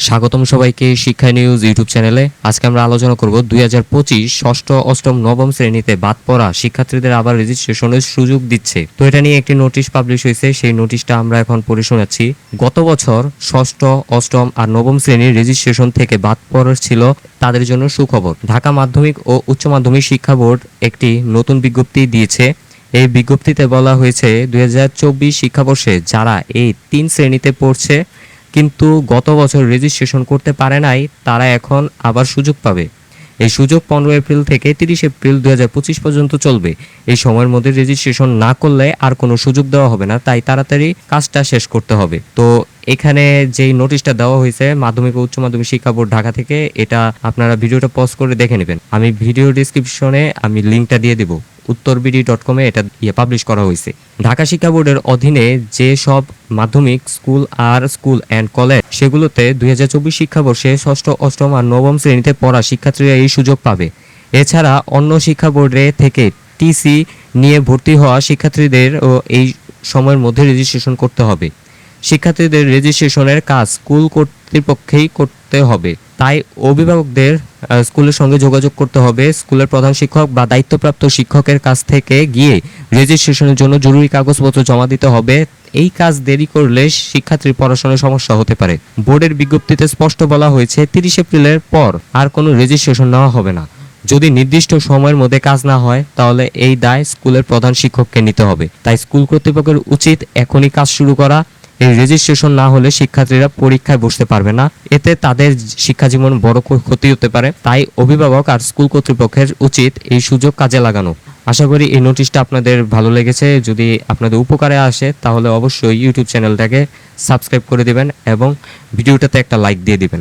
স্বাগতম সবাইকে শিক্ষা নিউজ ইউটিউব চ্যানেলে। আজকে আমরা আলোচনা করব 2025 ষষ্ঠ, অষ্টম, নবম শ্রেণীতে বাদ পড়া শিক্ষার্থীদের আবার রেজিস্ট্রেশনের সুযোগ দিচ্ছে। তো এটা নিয়ে একটি নোটিশ পাবলিশ হয়েছে, সেই নোটিশটা আমরা এখন পড়ে শোনাচ্ছি। গত বছর ষষ্ঠ, অষ্টম আর নবম শ্রেণীর রেজিস্ট্রেশন থেকে বাদ পড়া ছিল তাদের জন্য সুখবর। ঢাকা মাধ্যমিক ও উচ্চ মাধ্যমিক শিক্ষা বোর্ড একটি নতুন বিজ্ঞপ্তি দিয়েছে। এই বিজ্ঞপ্তিতে বলা হয়েছে 2024 শিক্ষাবর্ষে যারা এই 3 শ্রেণীতে পড়ছে কিন্তু গত বছর রেজিস্ট্রেশন করতে পারে নাই, তারা এখন আবার সুযোগ পাবে। এই সুযোগ 15 এপ্রিল থেকে 30 এপ্রিল 2025 পর্যন্ত চলবে। এই সময়ের মধ্যে রেজিস্ট্রেশন না করলে আর কোনো সুযোগ দেওয়া হবে না, তাই তাড়াতাড়ি কাজটা শেষ করতে হবে। তো এখানে যেই নোটিশটা দেওয়া হয়েছে মাধ্যমিক ও উচ্চ মাধ্যমিক শিক্ষা বোর্ড ঢাকা থেকে, এটা আপনারা ভিডিওটা পজ করে দেখে নেবেন। আমি ভিডিও ডেসক্রিপশনে আমি লিঙ্কটা দিয়ে দেব। uttorbd.com এ এটা পাবলিশ করা হয়েছে। ঢাকা শিক্ষা বোর্ডের অধীনে যে সব মাধ্যমিক স্কুল আর স্কুল অ্যান্ড কলেজ সেগুলোতে 2024 শিক্ষাবর্ষে ষষ্ঠ, অষ্টম আর নবম শ্রেণীতে পড়া শিক্ষার্থীরা এই সুযোগ পাবে। এছাড়া অন্য শিক্ষা বোর্ডে থেকে টিসি নিয়ে ভর্তি হওয়া শিক্ষার্থীদেরও এই সময়ের মধ্যে রেজিস্ট্রেশন করতে হবে। শিক্ষার্থীদের রেজিস্ট্রেশনের কাজ স্কুল কর্তৃপক্ষেই করতে হবে, তাই অভিভাবকদের স্কুলের সঙ্গে যোগাযোগ করতে হবে। স্কুলের প্রধান শিক্ষক বা দায়িত্বপ্রাপ্ত শিক্ষকের কাছ থেকে গিয়ে রেজিস্ট্রেশনের জন্য জরুরি কাগজপত্র জমা দিতে হবে। এই কাজ দেরি করলে শিক্ষার্থীর পড়াশোনায় সমস্যা হতে পারে। বোর্ডের বিজ্ঞপ্তিতে স্পষ্ট বলা হয়েছে 30 এপ্রিলের পর আর কোনো রেজিস্ট্রেশন নেওয়া হবে না। যদি নির্দিষ্ট সময়ের মধ্যে কাজ না হয় তাহলে এই দায় স্কুলের প্রধান শিক্ষককে নিতে হবে। তাই স্কুল কর্তৃপক্ষের উচিত এখনই কাজ শুরু করা। এই রেজিস্ট্রেশন না হলে শিক্ষার্থীরা পরীক্ষায় বসতে পারবে না, এতে তাদের শিক্ষা জীবন বড় ক্ষতি হতে পারে। তাই অভিভাবক আর স্কুল কর্তৃপক্ষের উচিত এই সুযোগ কাজে লাগানো। আশা করি এই নোটিশটা আপনাদের ভালো লেগেছে। যদি আপনাদের উপকারে আসে তাহলে অবশ্যই ইউটিউব চ্যানেলটাকে সাবস্ক্রাইব করে দিবেন এবং ভিডিওটাতে একটা লাইক দিয়ে দিবেন।